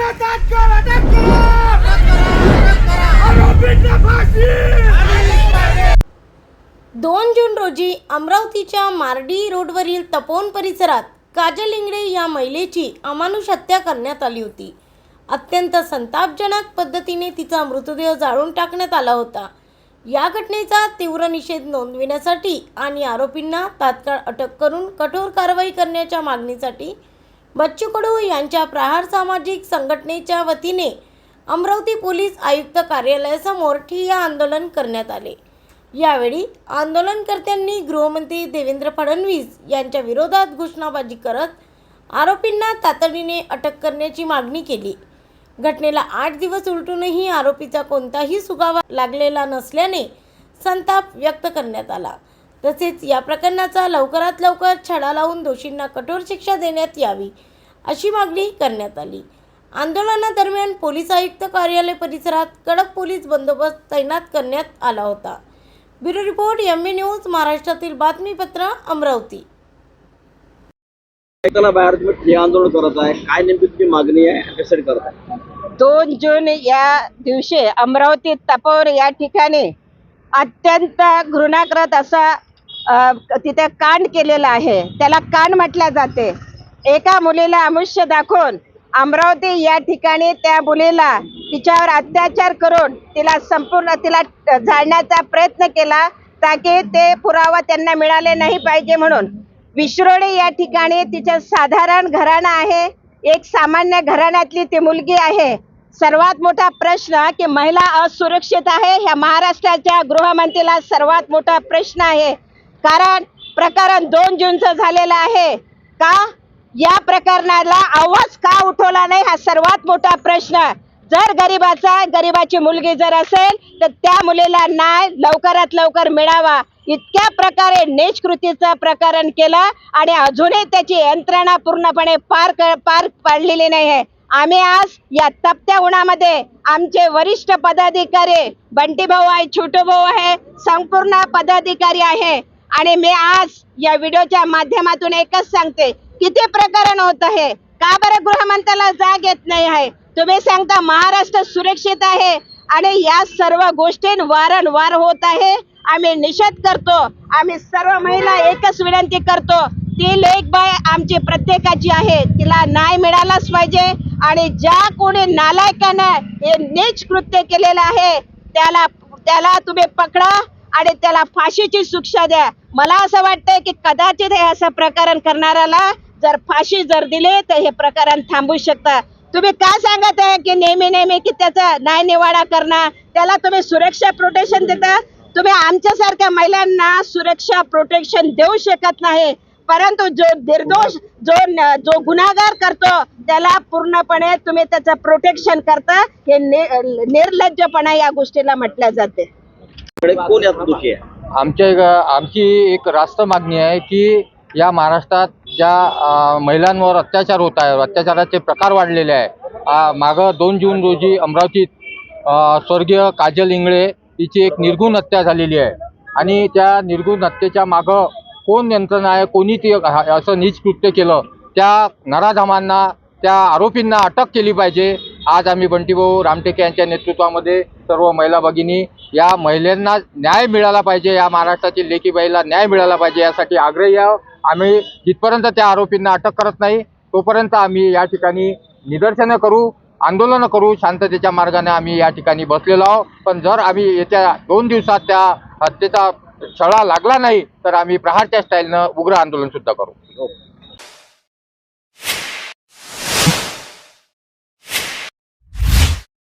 दोन जून रोजी अमरावतीच्या मार्डी रोडवरील तपोवन परिसरात काजल इंगळे या महिलेची अमानुष हत्या करण्यात आली होती। अत्यंत संतापजनक पद्धतीने तिचा मृतदेह जाळून टाकण्यात आला होता। या घटनेचा तीव्र निषेध नोंदविण्यासाठी आणि आरोपींना तात्काळ अटक करून कठोर कारवाई करण्याच्या मागणीसाठी बच्चू कडू यांच्या प्रहार सामाजिक संघटनेच्या वतीने अमरावती पोलीस आयुक्त कार्यालयासमोर ठिय्या आंदोलन करण्यात आले। यावेळी आंदोलनकर्त्यांनी गृहमंत्री देवेंद्र फडणवीस यांच्या विरोधात घोषणाबाजी करत आरोपींना तातडीने अटक करण्याची मागणी केली। घटनेला 8 दिवस उलटूनही आरोपीचा कोणताही सुगावा लागलेला नसल्याने संताप व्यक्त करण्यात आला। तसेच या प्रकरणाचा लवकरात लवकर छडा लावून दोषींना कठोर शिक्षा देण्यात यावी अशी मागणी करण्यात आली। आंदोलनादरम्यान पोलीस आयुक्त कार्यालय परिसरात कडक पोलीस बंदोबस्त तैनात करण्यात आला होता। ब्युरो रिपोर्ट एमबी न्यूज, महाराष्ट्रातील बातमीपत्र, अमरावती। बाहेर तुम्ही आंदोलन करत आहे, काय नेमकी तुमची मागणी आहे, कशासाठी करत आहे? 2 जून या दिवशी अमरावती तपोवन या ठिकाणी अत्यंत घृणाकृत असा तिथे कांड केलेला आहे। त्याला कांड म्हटले जाते। एका मुलीला अमुष्य दाखवून अमरावती या ठिकाणी त्या मुलीला तिच्यावर अत्याचार करून तिला जाळण्याचा प्रयत्न केला, ताकी ते पुरावा त्यांना मिळाले नाही पाहिजे म्हणून। विश्रोळी या ठिकाणी तिचे साधारण घराणं आहे, एक सामान्य घराण्यातली ती मुलगी आहे। सर्वात मोठा प्रश्न की महिला असुरक्षित आहे, ह्या महाराष्ट्राच्या गृहमंत्रीला सर्वात मोठा प्रश्न आहे। कारण प्रकरण 2 जूनचं झालेलं आहे का? या प्रकरणाला आवाज का उठवला नाही, हा सर्वात मोठा प्रश्न। जर गरीबाची मुलगी जर असेल तर त्या मुलीला न्याय लवकरात लवकर मिळावा। इतक्या प्रकारे नीच कृतीचं प्रकरण केलं आणि अजूनही त्याची यंत्रणा पूर्णपणे पार पाडलेली नाही आहे। आम्ही आज या तपत्या उन्हामध्ये आमचे वरिष्ठ पदाधिकारी बंटी भाऊ आहे, छोटू भाऊ आहे, संपूर्ण पदाधिकारी आहे आणि मी आज या व्हिडिओच्या माध्यमातून एकच सांगते, किती प्रकरण होत आहे, का बरं गृहमंत्र्याला जाग येत नाही आहे? तुम्ही सांगता महाराष्ट्र सुरक्षित आहे आणि या सर्व गोष्टी वारंवार होत आहे। आम्ही निषेध करतो। आम्ही सर्व महिला एकच विनंती करतो, ती लेकबाई आमची प्रत्येकाची आहे, तिला न्याय मिळालाच पाहिजे आणि ज्या कोणी नालायकानं हे नीच कृत्य केलेलं आहे त्याला तुम्ही पकडा आणि त्याला फाशीची शिक्षा द्या। मला असं वाटतंय की कदाचित हे असं प्रकरण करणाऱ्याला जर फाशी जर दिली तर हे प्रकरण थांबू शकतं। तुम्ही काय सांगत आहे की नेहमी की त्याचा न्याय निवाडा करणार, त्याला तुम्ही सुरक्षा प्रोटेक्शन देता? तुम्ही आमच्यासारख्या महिलांना सुरक्षा प्रोटेक्शन देऊ शकत नाही, परंतु जो निर्दोष जो गुन्हेगार करतो त्याला पूर्णपणे तुम्ही त्याचं प्रोटेक्शन करता, हे निर्लज्जपणा या गोष्टीला म्हटल्या जाते। कोण यात दोषी आहे? आमची एक रास्त मागणी आहे की या महाराष्ट्रात ज्या महिलांवर अत्याचार होत आहे, अत्याचाराचे प्रकार वाढलेले आहे। मागं 2 जून रोजी अमरावतीत स्वर्गीय काजल इंगळे हिची एक निर्गुण हत्या झालेली आहे आणि त्या निर्गुण हत्येच्या मागं कोण यंत्रणा आहे, कोणी ती असं नीच कृत्य केलं, त्या नराधमांना, त्या आरोपींना अटक केली पाहिजे। आज आम्ही बंटीभाऊ रामटेके यांच्या नेतृत्वामध्ये सर्व महिला भगिनी या महिलांना न्याय मिळाला पाहिजे, या महाराष्ट्रातील लेकीबाईला न्याय मिळाला पाहिजे यासाठी आग्रही आहोत। आम्ही जिथपर्यंत त्या आरोपींना अटक करत नाही तोपर्यंत आम्ही या ठिकाणी निदर्शनं करू, आंदोलनं करू, शांततेच्या मार्गाने आम्ही या ठिकाणी बसलेलो आहोत। पण जर आम्ही येत्या 2 दिवसात त्या हत्येचा छळा लागला नाही तर आम्ही प्रहारच्या स्टाईलनं उग्र आंदोलन सुद्धा करू।